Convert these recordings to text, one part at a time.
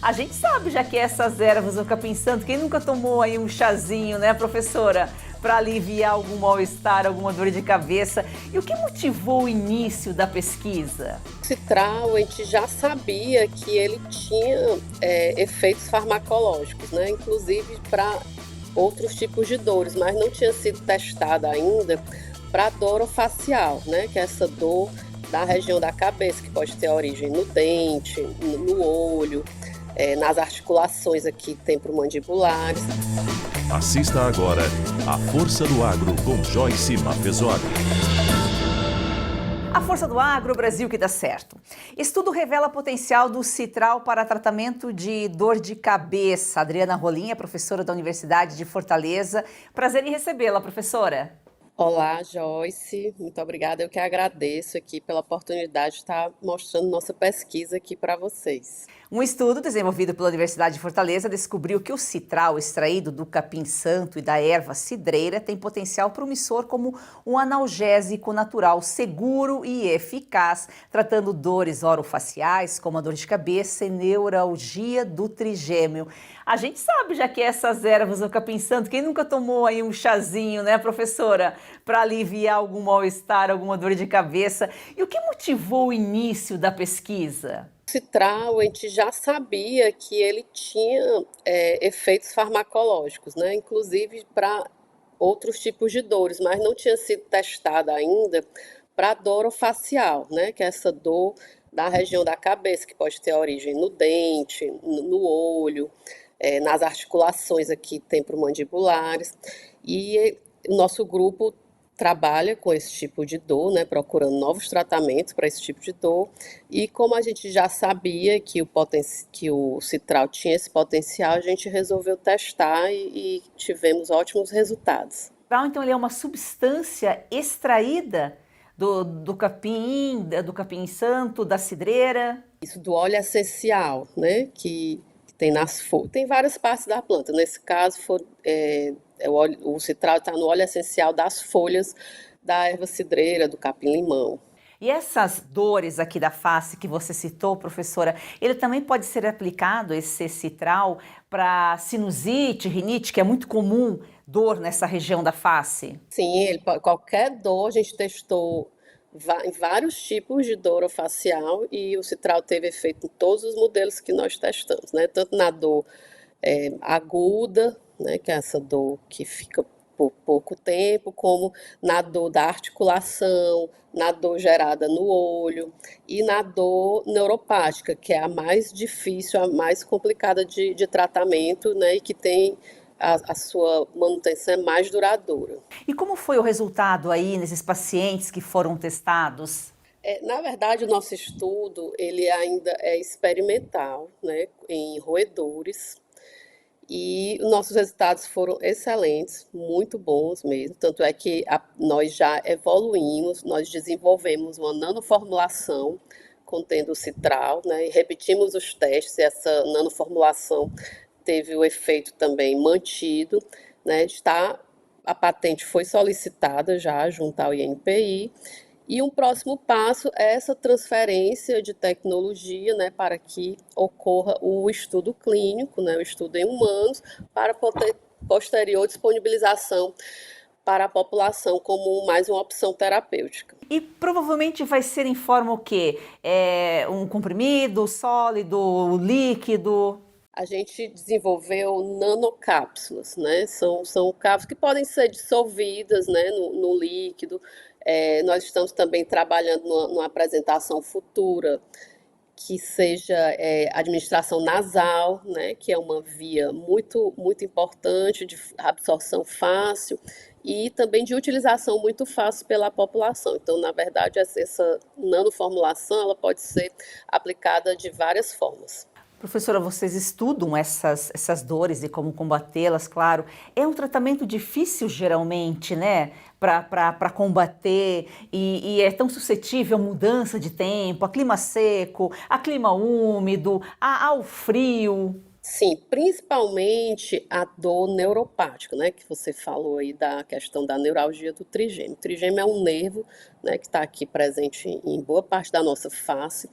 A gente sabe já que essas ervas, o capim-santo, quem nunca tomou aí um chazinho, né, professora? Para aliviar algum mal-estar, alguma dor de cabeça. E o que motivou o início da pesquisa? Citral, a gente já sabia que ele tinha efeitos farmacológicos, né? Inclusive para outros tipos de dores, mas não tinha sido testada ainda para dor facial, né? Que é essa dor da região da cabeça, que pode ter origem no dente, no olho, nas articulações aqui temporomandibulares. Assista agora A Força do Agro com Joyce Mafezoli. A força do agro, o Brasil que dá certo. Estudo revela potencial do citral para tratamento de dor de cabeça. Adriana Rolim é professora da Universidade de Fortaleza. Prazer em recebê-la, professora. Olá, Joyce, muito obrigada. Eu que agradeço aqui pela oportunidade de estar mostrando nossa pesquisa aqui para vocês. Um estudo desenvolvido pela Universidade de Fortaleza descobriu que o citral extraído do capim-santo e da erva cidreira tem potencial promissor como um analgésico natural seguro e eficaz, tratando dores orofaciais, como a dor de cabeça e neuralgia do trigêmeo. A gente sabe já que essas ervas, o capim-santo, quem nunca tomou aí um chazinho, né, professora, para aliviar algum mal-estar, alguma dor de cabeça. E o que motivou o início da pesquisa? Citral, a gente já sabia que ele tinha efeitos farmacológicos, né? Inclusive para outros tipos de dores, mas não tinha sido testada ainda para dor facial, né? Que é essa dor da região da cabeça, que pode ter origem no dente, no olho, nas articulações aqui temporomandibulares. E o nosso grupo trabalha com esse tipo de dor, né, procurando novos tratamentos para esse tipo de dor. E como a gente já sabia que o citral tinha esse potencial, a gente resolveu testar e tivemos ótimos resultados. Então, ele é uma substância extraída do capim, do capim-santo, da cidreira. Isso do óleo essencial, né, que tem nas folhas. Tem várias partes da planta. Nesse caso, o citral está no óleo essencial das folhas da erva cidreira, do capim-limão. E essas dores aqui da face que você citou, professora, ele também pode ser aplicado, esse citral, para sinusite, rinite, que é muito comum, dor nessa região da face? Sim, qualquer dor, a gente testou em vários tipos de dor facial e o citral teve efeito em todos os modelos que nós testamos, né? Tanto na dor aguda, né, que é essa dor que fica por pouco tempo, como na dor da articulação, na dor gerada no olho e na dor neuropática, que é a mais difícil, a mais complicada de tratamento, né, e que tem a sua manutenção é mais duradoura. E como foi o resultado aí nesses pacientes que foram testados? Na verdade, o nosso estudo ele ainda é experimental, né, em roedores. E os nossos resultados foram excelentes, muito bons mesmo. Tanto é que nós já evoluímos, nós desenvolvemos uma nanoformulação contendo o citral, né? E repetimos os testes, e essa nanoformulação teve o efeito também mantido, né? A patente foi solicitada já junto ao INPI. E um próximo passo é essa transferência de tecnologia, né, para que ocorra o estudo clínico, né, o estudo em humanos, para posterior disponibilização para a população como mais uma opção terapêutica. E provavelmente vai ser em forma o quê? Um comprimido, sólido, líquido? A gente desenvolveu nanocápsulas, né? São cápsulas que podem ser dissolvidas, né, no líquido. Nós estamos também trabalhando numa apresentação futura que seja administração nasal, né, que é uma via muito, muito importante de absorção fácil e também de utilização muito fácil pela população. Então, na verdade, essa nanoformulação ela pode ser aplicada de várias formas. Professora, vocês estudam essas dores e como combatê-las, claro. É um tratamento difícil, geralmente, né? Para combater e é tão suscetível à mudança de tempo, a clima seco, a clima úmido, ao frio. Sim, principalmente a dor neuropática, né, que você falou aí da questão da neuralgia do trigêmeo. O trigêmeo é um nervo, né, que está aqui presente em boa parte da nossa face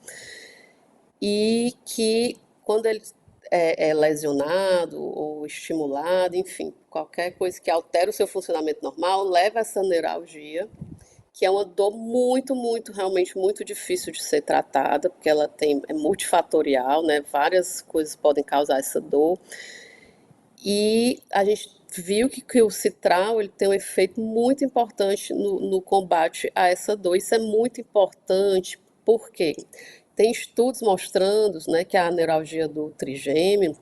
e que quando ele é lesionado ou estimulado, enfim, qualquer coisa que altere o seu funcionamento normal leva a essa neuralgia, que é uma dor realmente muito difícil de ser tratada, porque é multifatorial, né? Várias coisas podem causar essa dor. E a gente viu que o citral ele tem um efeito muito importante no combate a essa dor. Isso é muito importante porque tem estudos mostrando, né, que a neuralgia do trigêmeo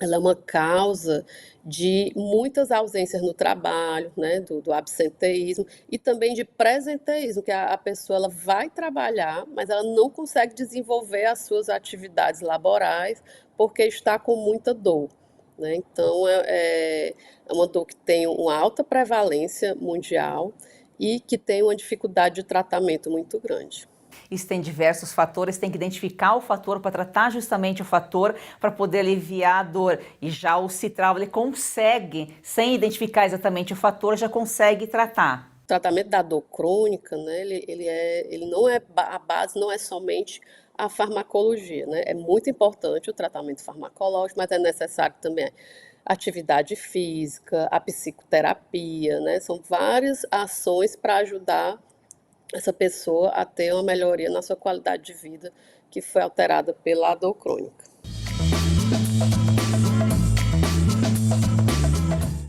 ela é uma causa de muitas ausências no trabalho, né, do absenteísmo e também de presenteísmo, que a pessoa ela vai trabalhar, mas ela não consegue desenvolver as suas atividades laborais porque está com muita dor. Né? Então, é uma dor que tem uma alta prevalência mundial e que tem uma dificuldade de tratamento muito grande. Isso tem diversos fatores, tem que identificar o fator para tratar justamente o fator para poder aliviar a dor. E já o citral, ele consegue, sem identificar exatamente o fator, já consegue tratar. O tratamento da dor crônica, né, ele não é, a base não é somente a farmacologia, né? É muito importante o tratamento farmacológico, mas é necessário também a atividade física, a psicoterapia, né? São várias ações para ajudar essa pessoa a ter uma melhoria na sua qualidade de vida que foi alterada pela dor crônica.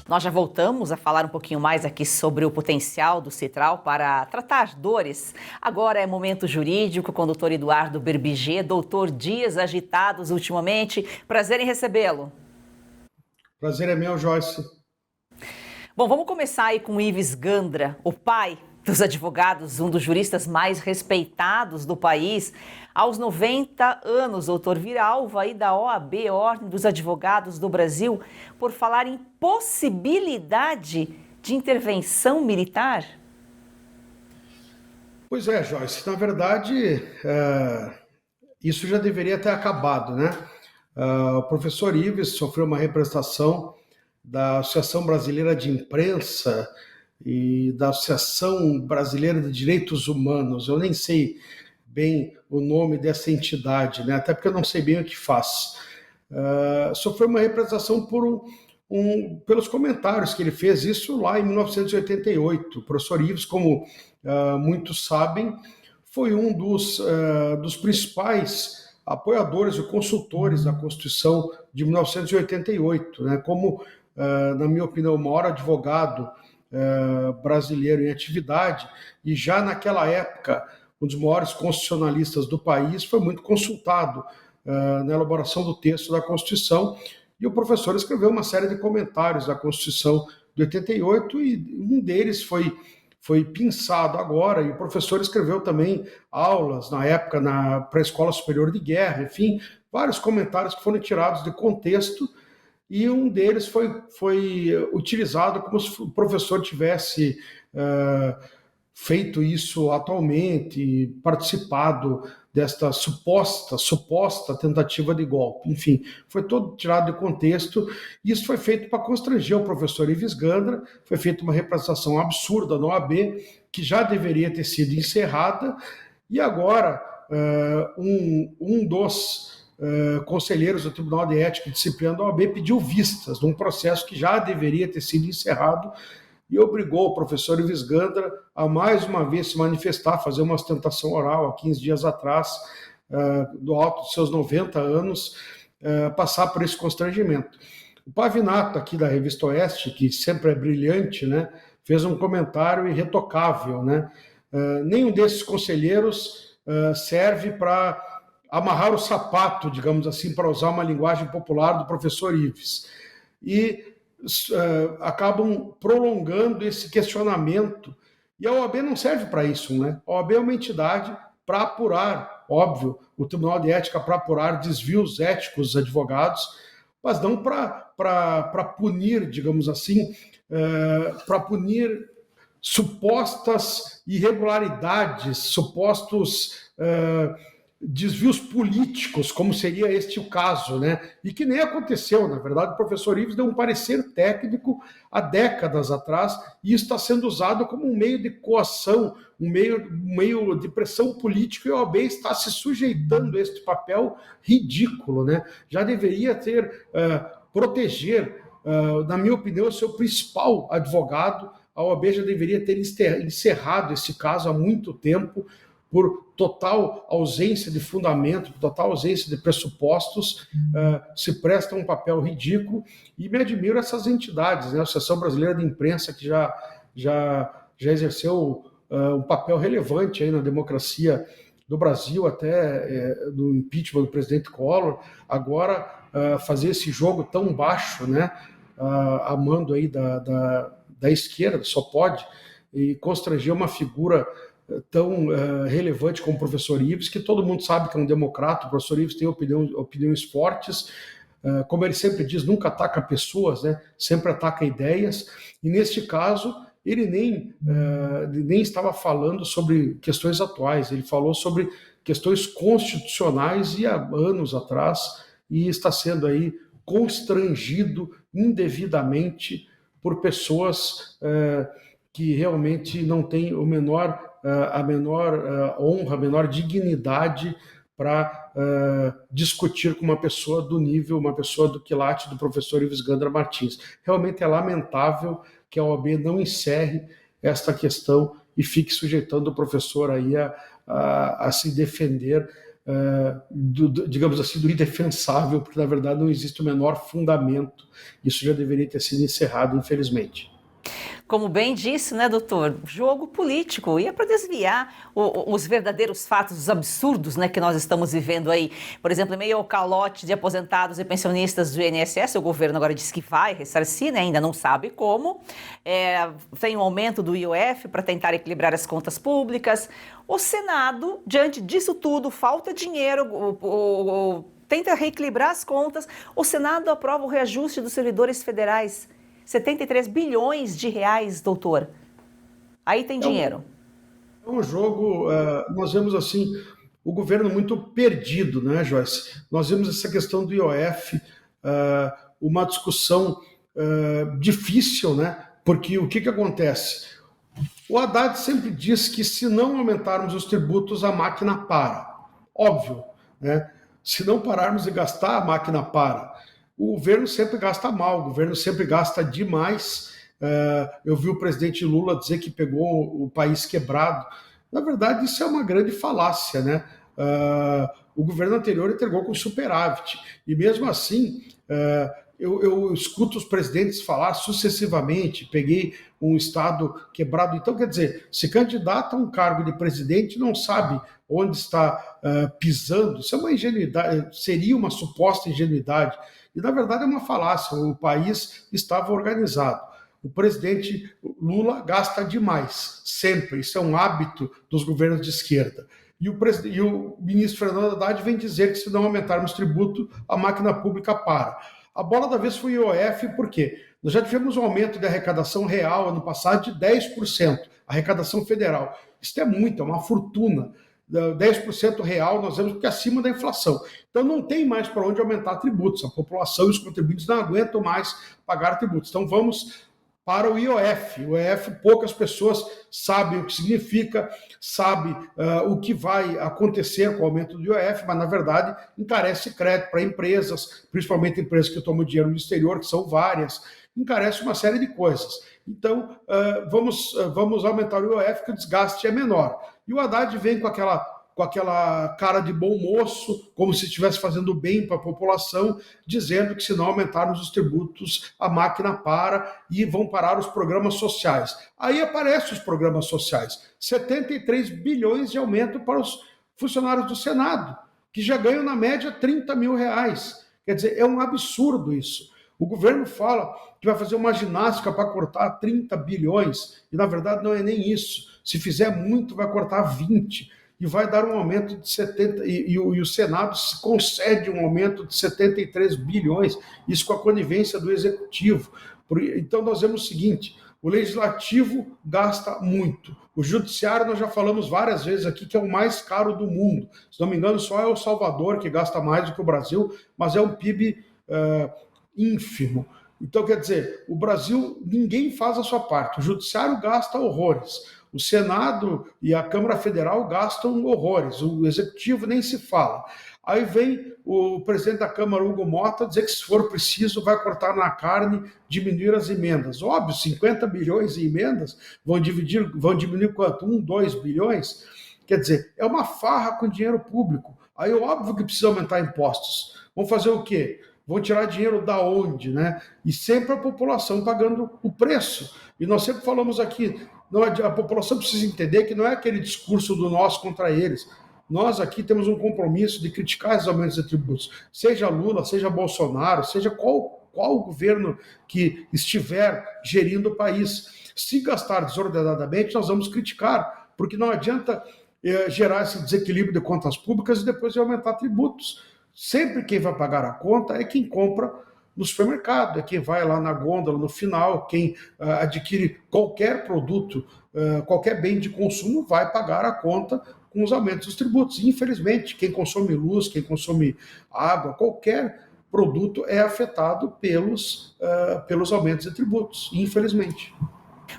Nós já voltamos a falar um pouquinho mais aqui sobre o potencial do citral para tratar dores. Agora é momento jurídico com o doutor Eduardo Berbigê. Doutor, dias agitados ultimamente. Prazer em recebê-lo. Prazer é meu, Joyce. Bom, vamos começar aí com o Ives Gandra, o pai dos advogados, um dos juristas mais respeitados do país. Aos 90 anos, doutor, vira alvo aí da OAB, Ordem dos Advogados do Brasil, por falar em possibilidade de intervenção militar? Pois é, Joyce. Na verdade, isso já deveria ter acabado, né? O professor Ives sofreu uma representação da Associação Brasileira de Imprensa e da Associação Brasileira de Direitos Humanos. Eu nem sei bem o nome dessa entidade, né? Até porque eu não sei bem o que faz. Sofreu uma representação pelos comentários que ele fez, isso lá em 1988. O professor Ives, como muitos sabem, foi um dos principais apoiadores e consultores da Constituição de 1988, né? Como, na minha opinião, o maior advogado brasileiro em atividade, e já naquela época, um dos maiores constitucionalistas do país, foi muito consultado na elaboração do texto da Constituição, e o professor escreveu uma série de comentários da Constituição de 88, e um deles foi pinçado agora, e o professor escreveu também aulas, na época, para a Escola Superior de Guerra, enfim, vários comentários que foram tirados de contexto, e um deles foi utilizado como se o professor tivesse feito isso atualmente, participado desta suposta tentativa de golpe. Enfim, foi todo tirado de contexto, e isso foi feito para constranger o professor Ives Gandra, foi feita uma representação absurda na OAB, que já deveria ter sido encerrada, e agora um dos conselheiros do Tribunal de Ética e Disciplina da OAB pediu vistas num processo que já deveria ter sido encerrado e obrigou o professor Ives Gandra a mais uma vez se manifestar, fazer uma ostentação oral há 15 dias atrás, do alto dos seus 90 anos, passar por esse constrangimento. O Pavinato, aqui da Revista Oeste, que sempre é brilhante, né, fez um comentário irretocável, né? Nenhum desses conselheiros serve para amarrar o sapato, digamos assim, para usar uma linguagem popular do professor Ives. E acabam prolongando esse questionamento. E a OAB não serve para isso, né? A OAB é uma entidade para apurar, óbvio, o Tribunal de Ética para apurar desvios éticos dos advogados, mas não para punir, digamos assim, para punir supostas irregularidades, supostos desvios políticos, como seria este o caso, né? E que nem aconteceu, na verdade, o professor Ives deu um parecer técnico há décadas atrás e está sendo usado como um meio de coação, um meio de pressão política, e a OAB está se sujeitando a este papel ridículo, né? Já deveria proteger, na minha opinião, o seu principal advogado. A OAB já deveria ter encerrado esse caso há muito tempo, por total ausência de fundamento, por total ausência de pressupostos, se presta um papel ridículo. E me admiro essas entidades, né? A Associação Brasileira de Imprensa, que já exerceu um papel relevante aí na democracia do Brasil, até do impeachment do presidente Collor, agora fazer esse jogo tão baixo, né? A mando aí da esquerda, só pode, e constranger uma figura tão relevante como o professor Ives, que todo mundo sabe que é um democrata. O professor Ives tem opiniões fortes, como ele sempre diz, nunca ataca pessoas, né? Sempre ataca ideias, e neste caso ele nem estava falando sobre questões atuais, ele falou sobre questões constitucionais e há anos atrás, e está sendo aí constrangido indevidamente por pessoas que realmente não têm a menor honra, a menor dignidade para discutir com uma pessoa do nível, uma pessoa do quilate do professor Ives Gandra Martins. Realmente é lamentável que a OAB não encerre esta questão e fique sujeitando o professor aí a se defender, digamos assim, do indefensável, porque na verdade não existe o menor fundamento. Isso já deveria ter sido encerrado, infelizmente. Como bem disse, né, doutor? Jogo político. E é para desviar os verdadeiros fatos, os absurdos, né, que nós estamos vivendo aí. Por exemplo, em meio ao calote de aposentados e pensionistas do INSS, o governo agora diz que vai ressarcir, né, ainda não sabe como. Tem um aumento do IOF para tentar equilibrar as contas públicas. O Senado, diante disso tudo, falta dinheiro, tenta reequilibrar as contas. O Senado aprova o reajuste dos servidores federais. 73 bilhões de reais, doutor. Aí tem dinheiro. É um jogo, nós vemos assim, o governo muito perdido, né, Joyce? Nós vemos essa questão do IOF, uma discussão difícil, né? Porque o que acontece? O Haddad sempre diz que se não aumentarmos os tributos, a máquina para. Óbvio, né? Se não pararmos de gastar, a máquina para. O governo sempre gasta mal, o governo sempre gasta demais. Eu vi o presidente Lula dizer que pegou o país quebrado. Na verdade, isso é uma grande falácia, né? O governo anterior entregou com superávit. E mesmo assim, eu escuto os presidentes falar sucessivamente, peguei um estado quebrado. Então, quer dizer, se candidata a um cargo de presidente, não sabe onde está pisando. Isso é uma ingenuidade, seria uma suposta ingenuidade. E, na verdade, é uma falácia. O país estava organizado. O presidente Lula gasta demais, sempre. Isso é um hábito dos governos de esquerda. E o ministro Fernando Haddad vem dizer que, se não aumentarmos tributo, a máquina pública para. A bola da vez foi o IOF, por quê? Nós já tivemos um aumento de arrecadação real ano passado de 10%, arrecadação federal. Isso é muito, é uma fortuna. 10% real, nós vemos que é acima da inflação. Então não tem mais para onde aumentar tributos. A população e os contribuintes não aguentam mais pagar tributos. Então vamos para o IOF. O IOF, poucas pessoas sabem o que significa, sabem o que vai acontecer com o aumento do IOF, mas na verdade encarece crédito para empresas, principalmente empresas que tomam dinheiro no exterior, que são várias, encarece uma série de coisas. Então, vamos aumentar o IOF, que o desgaste é menor. E o Haddad vem com aquela cara de bom moço, como se estivesse fazendo bem para a população, dizendo que, se não aumentarmos os tributos, a máquina para e vão parar os programas sociais. Aí aparecem os programas sociais. 73 bilhões de aumento para os funcionários do Senado, que já ganham, na média, 30 mil reais. Quer dizer, é um absurdo isso. O governo fala que vai fazer uma ginástica para cortar 30 bilhões, e na verdade não é nem isso. Se fizer muito, vai cortar 20, e vai dar um aumento de 70, e o Senado concede um aumento de 73 bilhões, isso com a conivência do Executivo. Então nós vemos o seguinte, O legislativo gasta muito. O judiciário, nós já falamos várias vezes aqui, que é o mais caro do mundo. Se não me engano, só é o Salvador que gasta mais do que o Brasil, mas é um PIB ínfimo. Então, quer dizer, o Brasil, ninguém faz a sua parte. O judiciário gasta horrores. O Senado e a Câmara Federal gastam horrores. O Executivo nem se fala. Aí vem o presidente da Câmara, Hugo Mota, dizer que se for preciso vai cortar na carne, diminuir as emendas. Óbvio, 50 bilhões em emendas vão diminuir quanto? 1, 2 bilhões? Quer dizer, é uma farra com dinheiro público. Aí óbvio que precisa aumentar impostos. Vão fazer o quê? Vão tirar dinheiro da onde, né? E sempre a população pagando o preço. E nós sempre falamos aqui, a população precisa entender que não é aquele discurso do nós contra eles. Nós aqui temos um compromisso de criticar esses aumentos de tributos, seja Lula, seja Bolsonaro, seja qual governo que estiver gerindo o país. Se gastar desordenadamente, nós vamos criticar, porque não adianta gerar esse desequilíbrio de contas públicas e depois aumentar tributos. Sempre quem vai pagar a conta é quem compra no supermercado, é quem vai lá na gôndola no final, quem adquire qualquer produto, qualquer bem de consumo vai pagar a conta com os aumentos dos tributos. Infelizmente, quem consome luz, quem consome água, qualquer produto é afetado pelos aumentos de tributos, infelizmente.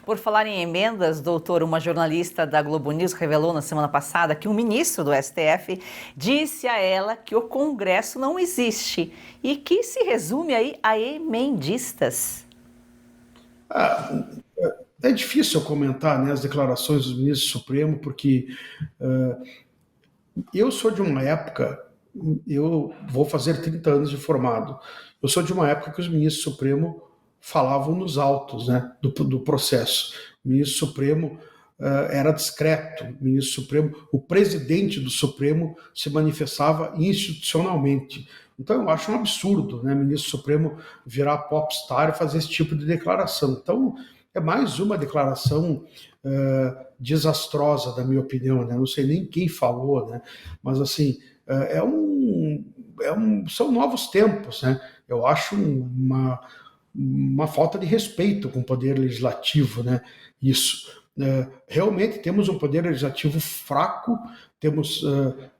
Por falar em emendas, doutor, uma jornalista da Globo News revelou na semana passada que um ministro do STF disse a ela que o Congresso não existe e que se resume aí a emendistas. É difícil comentar, né, as declarações dos ministros do Supremo, porque eu sou de uma época, eu vou fazer 30 anos de formado, eu sou de uma época que os ministros do Supremo falavam nos autos, né, do processo. O ministro Supremo era discreto, o presidente do Supremo se manifestava institucionalmente. Então eu acho um absurdo, né, o ministro Supremo virar popstar e fazer esse tipo de declaração. Então é mais uma declaração desastrosa, na minha opinião, né? Não sei nem quem falou, né? Mas assim, são novos tempos, né? Eu acho uma falta de respeito com o poder legislativo, né? Isso. Realmente temos um poder legislativo fraco, temos,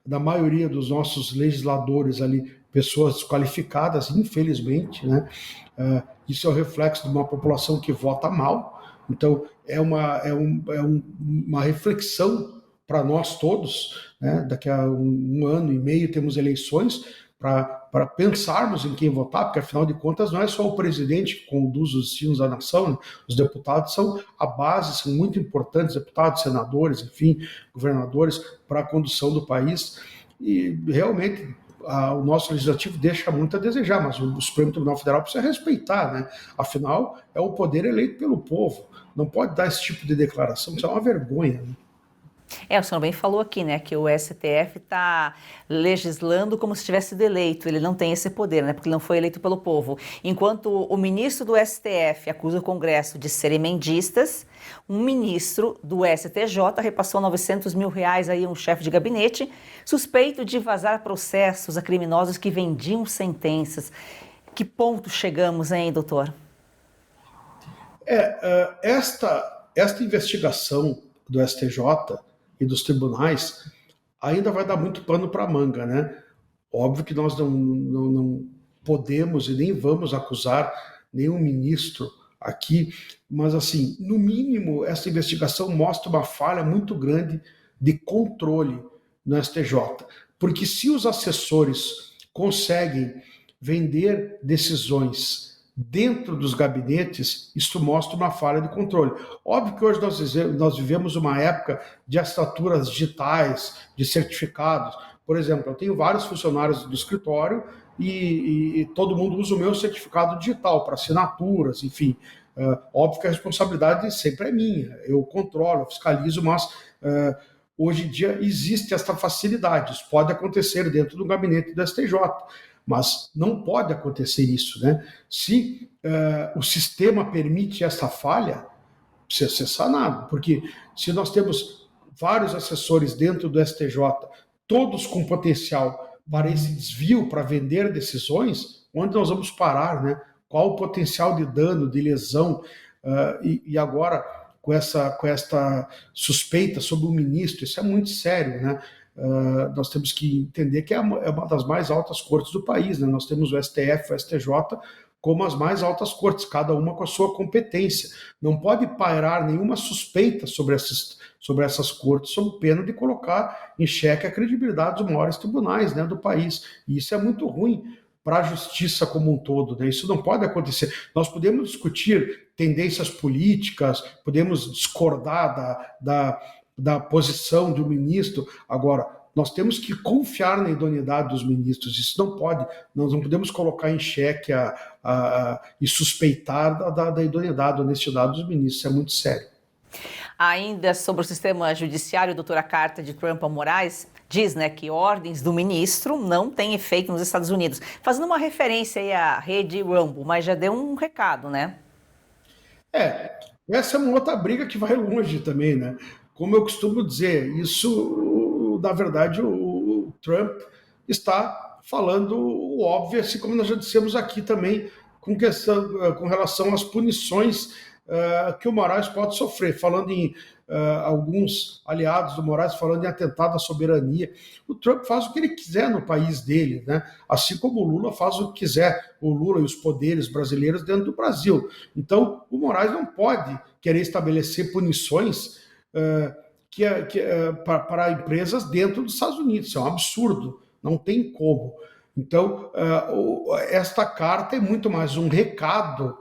na maioria dos nossos legisladores ali, pessoas desqualificadas, infelizmente, né? Isso é o reflexo de uma população que vota mal. Então, é uma reflexão para nós todos, né? Daqui a um ano e meio temos eleições, para pensarmos em quem votar, porque afinal de contas não é só o presidente que conduz os destinos da nação, né? Os deputados são a base, são muito importantes, deputados, senadores, enfim, governadores, para a condução do país, e realmente o nosso legislativo deixa muito a desejar, mas o Supremo Tribunal Federal precisa respeitar, né? Afinal, é o poder eleito pelo povo, não pode dar esse tipo de declaração, isso é uma vergonha, né? O senhor bem falou aqui, né, que o STF está legislando como se tivesse sido eleito. Ele não tem esse poder, né, porque ele não foi eleito pelo povo. Enquanto o ministro do STF acusa o Congresso de serem emendistas, um ministro do STJ repassou R$900 mil aí a um chefe de gabinete suspeito de vazar processos a criminosos que vendiam sentenças. Que ponto chegamos, hein, doutor? Esta investigação do STJ e dos tribunais ainda vai dar muito pano para a manga, né? Óbvio que nós não podemos e nem vamos acusar nenhum ministro aqui, mas assim, no mínimo, essa investigação mostra uma falha muito grande de controle no STJ, porque se os assessores conseguem vender decisões dentro dos gabinetes, isso mostra uma falha de controle. Óbvio que hoje nós vivemos uma época de assinaturas digitais, de certificados. Por exemplo, eu tenho vários funcionários do escritório e todo mundo usa o meu certificado digital para assinaturas, enfim. Óbvio que a responsabilidade sempre é minha, eu controlo, eu fiscalizo, mas hoje em dia existe esta facilidade, isso pode acontecer dentro do gabinete do STJ. Mas não pode acontecer isso, né? Se o sistema permite essa falha, precisa ser sanado, porque se nós temos vários assessores dentro do STJ, todos com potencial para esse desvio, para vender decisões, onde nós vamos parar, né? Qual o potencial de dano, de lesão E agora com esta suspeita sobre o ministro, isso é muito sério, né? Nós temos que entender que é uma das mais altas cortes do país, né? Nós temos o STF, o STJ, como as mais altas cortes, cada uma com a sua competência. Não pode pairar nenhuma suspeita sobre essas cortes, sob pena de colocar em xeque a credibilidade dos maiores tribunais, né, do país. E isso é muito ruim para a justiça como um todo, né? Isso não pode acontecer. Nós podemos discutir tendências políticas, podemos discordar da posição do ministro. Agora, nós temos que confiar na idoneidade dos ministros. Isso não pode, nós não podemos colocar em xeque e suspeitar da idoneidade, da honestidade dos ministros. Isso é muito sério. Ainda sobre o sistema judiciário, a doutora Carta de Trump ao Moraes diz, né, que ordens do ministro não têm efeito nos Estados Unidos. Fazendo uma referência aí à rede Rumble, mas já deu um recado, né? Essa é uma outra briga que vai longe também, né? Como eu costumo dizer, isso, na verdade, o Trump está falando o óbvio, assim como nós já dissemos aqui também, com relação às punições que o Moraes pode sofrer, falando em alguns aliados do Moraes falando em atentado à soberania. O Trump faz o que ele quiser no país dele, né? Assim como o Lula faz o que quiser, o Lula e os poderes brasileiros dentro do Brasil. Então, o Moraes não pode querer estabelecer punições para empresas dentro dos Estados Unidos. Isso é um absurdo, não tem como. Então, esta carta é muito mais um recado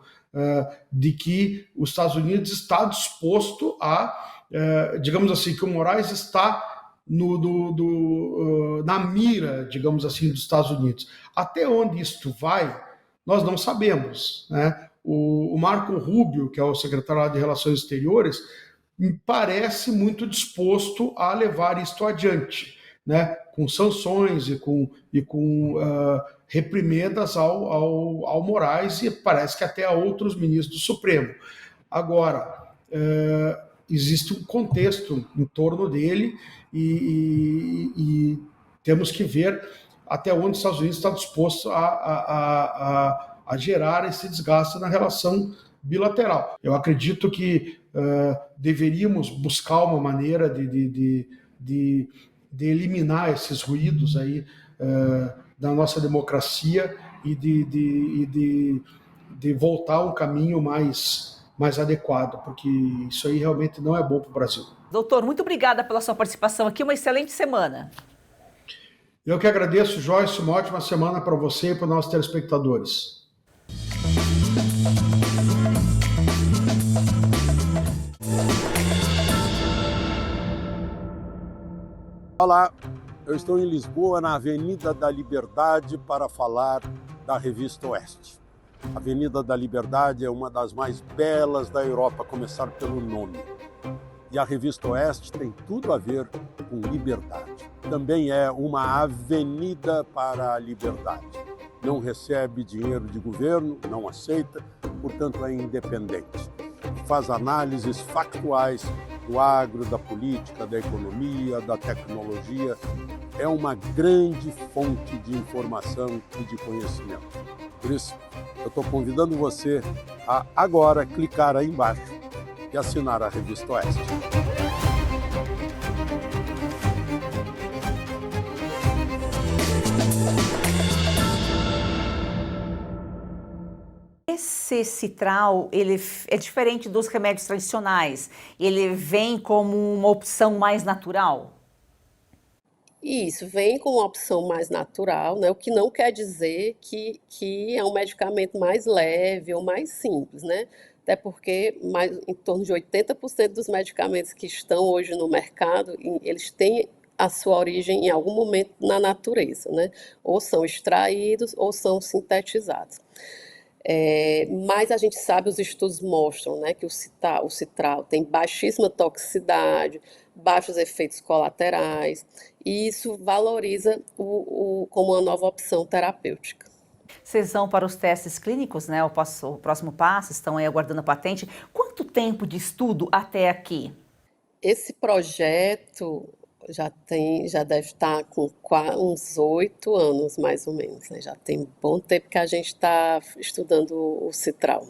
de que os Estados Unidos está disposto a, digamos assim, que o Moraes está na mira, digamos assim, dos Estados Unidos. Até onde isto vai, nós não sabemos, né? O Marco Rubio, que é o secretário de Relações Exteriores, me parece muito disposto a levar isto adiante, né? Com sanções e com reprimendas ao Moraes e parece que até a outros ministros do Supremo. Agora, existe um contexto em torno dele e temos que ver até onde os Estados Unidos está disposto a gerar esse desgaste na relação bilateral. Eu acredito que deveríamos buscar uma maneira de eliminar esses ruídos aí da nossa democracia e de voltar a um caminho mais adequado, porque isso aí realmente não é bom para o Brasil. Doutor, muito obrigada pela sua participação aqui, uma excelente semana. Eu que agradeço, Joyce, uma ótima semana para você e para os nossos telespectadores. Olá, eu estou em Lisboa, na Avenida da Liberdade, para falar da Revista Oeste. A Avenida da Liberdade é uma das mais belas da Europa, a começar pelo nome. E a Revista Oeste tem tudo a ver com liberdade. Também é uma avenida para a liberdade. Não recebe dinheiro de governo, não aceita, portanto é independente. Faz análises factuais do agro, da política, da economia, da tecnologia. É uma grande fonte de informação e de conhecimento. Por isso, eu estou convidando você a agora clicar aí embaixo e assinar a Revista Oeste. Esse citral, ele é diferente dos remédios tradicionais? Ele vem como uma opção mais natural? Isso, vem com uma opção mais natural, né? O que não quer dizer que é um medicamento mais leve ou mais simples, né? Até porque em torno de 80% dos medicamentos que estão hoje no mercado, eles têm a sua origem em algum momento na natureza, né? Ou são extraídos ou são sintetizados. Mas a gente sabe, os estudos mostram, né, que o citral tem baixíssima toxicidade, baixos efeitos colaterais, e isso valoriza como uma nova opção terapêutica. Vocês vão para os testes clínicos, né? O próximo passo, estão aí aguardando a patente. Quanto tempo de estudo até aqui? Esse projeto já deve estar com uns 8 anos, mais ou menos, né? Já tem um bom tempo que a gente está estudando o citral.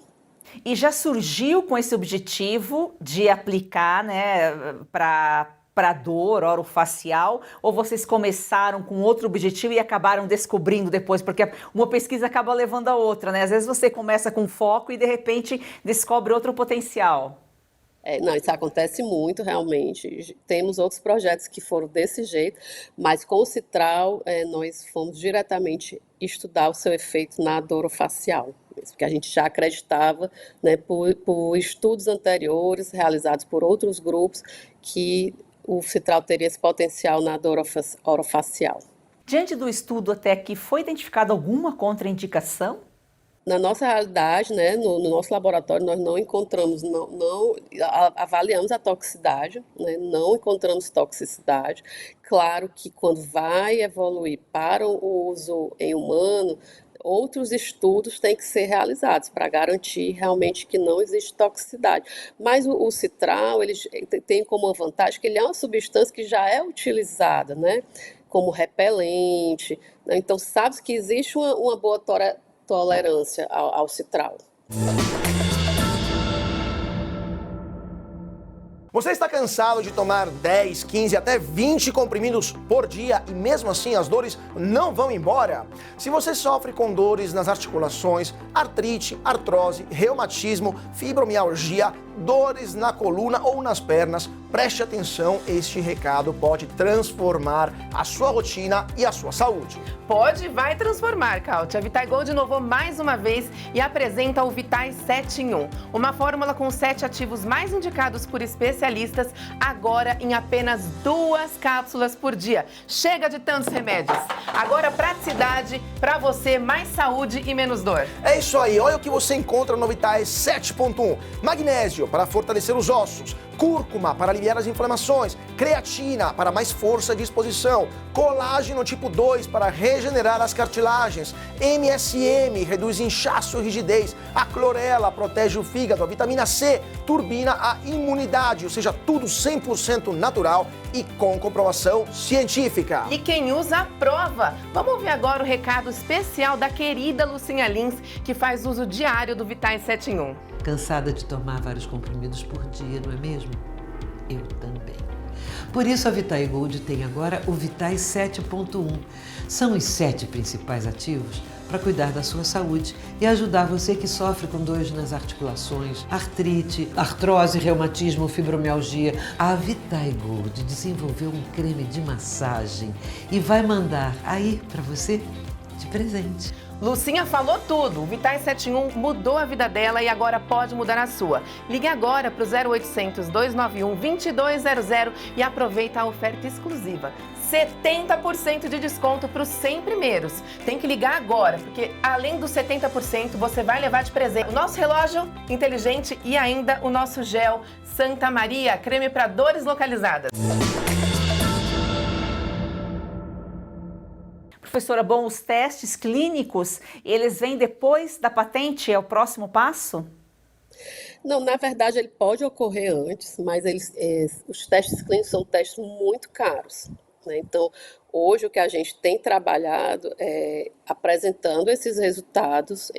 E já surgiu com esse objetivo de aplicar, né, para dor orofacial, ou vocês começaram com outro objetivo e acabaram descobrindo depois? Porque uma pesquisa acaba levando a outra, né? Às vezes você começa com foco e de repente descobre outro potencial. Não, isso acontece muito, realmente. Temos outros projetos que foram desse jeito, mas com o Citral, nós fomos diretamente estudar o seu efeito na dor orofacial, porque a gente já acreditava, né, por estudos anteriores realizados por outros grupos, que o Citral teria esse potencial na dor orofacial. Diante do estudo até aqui, foi identificada alguma contraindicação? Na nossa realidade, né, no nosso laboratório, nós não encontramos, não avaliamos a toxicidade, né, não encontramos toxicidade. Claro que quando vai evoluir para o uso em humano, outros estudos têm que ser realizados para garantir realmente que não existe toxicidade. Mas o Citral, ele tem como vantagem que ele é uma substância que já é utilizada, né, como repelente, né, então sabe que existe uma boa tolerância ao Citral. Você está cansado de tomar 10, 15, até 20 comprimidos por dia e mesmo assim as dores não vão embora? Se você sofre com dores nas articulações, artrite, artrose, reumatismo, fibromialgia, dores na coluna ou nas pernas, preste atenção, este recado pode transformar a sua rotina e a sua saúde. Pode, vai transformar, Káutia. A Vitai Gold inovou mais uma vez e apresenta o Vitai 7 em 1. Uma fórmula com 7 ativos mais indicados por especialistas, agora em apenas 2 cápsulas por dia. Chega de tantos remédios. Agora praticidade para você, mais saúde e menos dor. É isso aí, olha o que você encontra no Vitai 7.1. Magnésio para fortalecer os ossos, cúrcuma para aliviar as inflamações, creatina para mais força e disposição, colágeno tipo 2 para regenerar as cartilagens, MSM reduz inchaço e rigidez, a clorela protege o fígado, a vitamina C turbina a imunidade, ou seja, tudo 100% natural e com comprovação científica. E quem usa aprova. Vamos ouvir agora o recado especial da querida Lucinha Lins, que faz uso diário do Vitai 7 em 1. Cansada de tomar vários comprimidos por dia, não é mesmo? Eu também. Por isso a Vitai Gold tem agora o Vitai 7.1. São os 7 principais ativos para cuidar da sua saúde e ajudar você que sofre com dores nas articulações, artrite, artrose, reumatismo, fibromialgia. A Vitai Gold desenvolveu um creme de massagem e vai mandar aí para você de presente. Lucinha falou tudo. O Vitai 7 em 1 mudou a vida dela e agora pode mudar a sua. Ligue agora para o 0800 291 2200 e aproveita a oferta exclusiva. 70% de desconto para os 100 primeiros. Tem que ligar agora, porque além dos 70%, você vai levar de presente o nosso relógio inteligente e ainda o nosso gel Santa Maria, creme para dores localizadas. Professora, bom, os testes clínicos, eles vêm depois da patente? É o próximo passo? Não, na verdade, ele pode ocorrer antes, mas os testes clínicos são testes muito caros, né? Então, hoje o que a gente tem trabalhado é apresentando esses resultados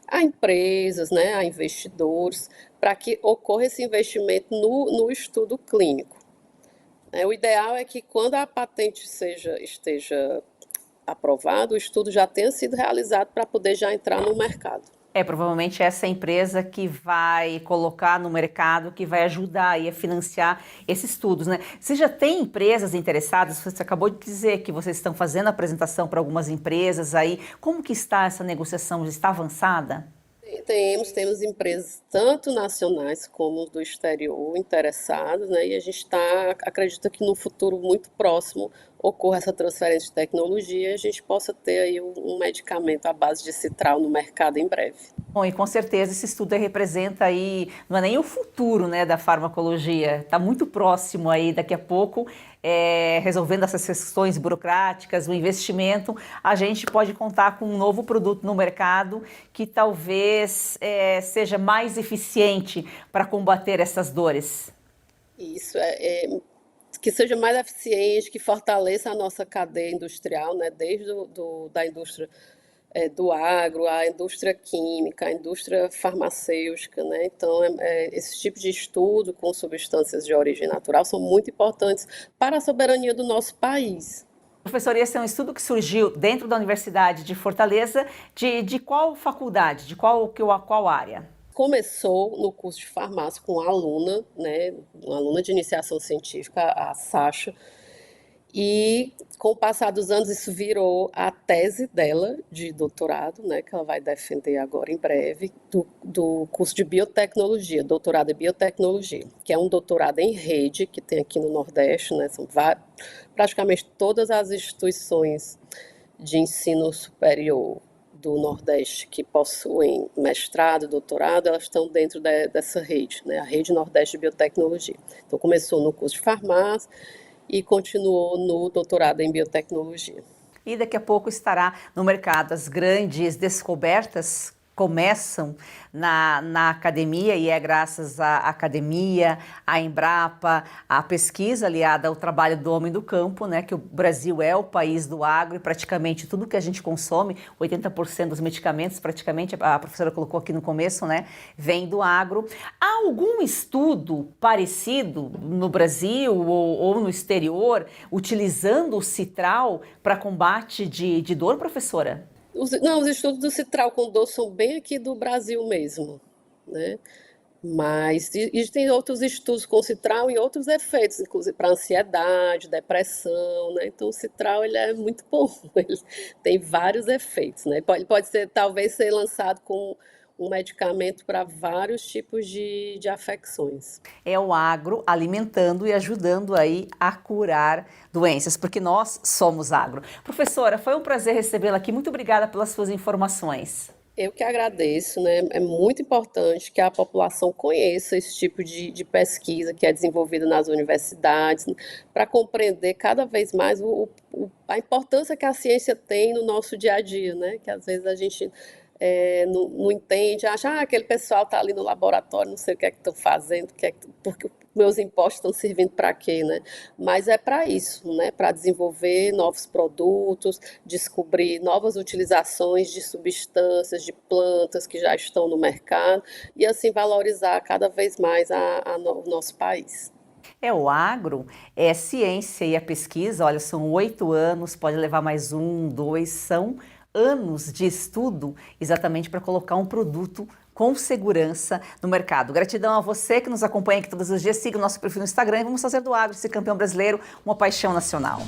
a empresas, né, a investidores, para que ocorra esse investimento no estudo clínico. O ideal é que quando a patente esteja aprovado, o estudo já tenha sido realizado para poder já entrar no mercado. Provavelmente essa empresa que vai colocar no mercado, que vai ajudar aí a financiar esses estudos, né? Você já tem empresas interessadas? Você acabou de dizer que vocês estão fazendo a apresentação para algumas empresas aí. Como que está essa negociação? Já está avançada? Temos empresas tanto nacionais como do exterior interessadas, né? E a gente acredita que no futuro muito próximo ocorra essa transferência de tecnologia e a gente possa ter aí um medicamento à base de Citral no mercado em breve. Bom, e com certeza esse estudo representa aí, não é nem o futuro, né, da farmacologia, está muito próximo aí, daqui a pouco, resolvendo essas questões burocráticas, o investimento, a gente pode contar com um novo produto no mercado que talvez seja mais eficiente para combater essas dores. Isso, que seja mais eficiente, que fortaleça a nossa cadeia industrial, né, desde da indústria do agro, a indústria química, a indústria farmacêutica, né? Então, esse tipo de estudo com substâncias de origem natural são muito importantes para a soberania do nosso país. Professor, esse é um estudo que surgiu dentro da Universidade de Fortaleza, de qual faculdade, de qual área? Começou no curso de farmácia com uma aluna, né, uma aluna de iniciação científica, a Sasha, e com o passar dos anos isso virou a tese dela de doutorado, né, que ela vai defender agora em breve, do curso de biotecnologia, doutorado em biotecnologia, que é um doutorado em rede que tem aqui no Nordeste, né, são praticamente todas as instituições de ensino superior do Nordeste que possuem mestrado, doutorado, elas estão dentro dessa rede, né, a Rede Nordeste de Biotecnologia. Então começou no curso de farmácia e continuou no doutorado em biotecnologia. E daqui a pouco estará no mercado. As grandes descobertas começam na academia, e é graças à academia, à Embrapa, à pesquisa aliada ao trabalho do homem do campo, né, que o Brasil é o país do agro e praticamente tudo que a gente consome, 80% dos medicamentos, praticamente, a professora colocou aqui no começo, né, vem do agro. Há algum estudo parecido no Brasil ou no exterior, utilizando o citral para combate de dor, professora? Os estudos do citral com dor são bem aqui do Brasil mesmo, né? Mas tem outros estudos com citral e outros efeitos, inclusive para ansiedade, depressão, né? Então o citral ele é muito bom, ele tem vários efeitos, né? Ele pode ser, talvez ser lançado com um medicamento para vários tipos de afecções. É o agro alimentando e ajudando aí a curar doenças, porque nós somos agro. Professora, foi um prazer recebê-la aqui. Muito obrigada pelas suas informações. Eu que agradeço, né? É muito importante que a população conheça esse tipo de pesquisa que é desenvolvida nas universidades, para compreender cada vez mais a importância que a ciência tem no nosso dia a dia, né? Que às vezes a gente não entende, acha aquele pessoal está ali no laboratório, não sei o que é que estão fazendo, porque meus impostos estão servindo para quê, né? Mas é para isso, né? Para desenvolver novos produtos, descobrir novas utilizações de substâncias, de plantas que já estão no mercado e assim valorizar cada vez mais o nosso país. O agro é ciência e a pesquisa, olha, são 8 anos, pode levar mais 1, 2, são anos de estudo exatamente para colocar um produto com segurança no mercado. Gratidão a você que nos acompanha aqui todos os dias. Siga o nosso perfil no Instagram e vamos fazer do agro esse campeão brasileiro uma paixão nacional.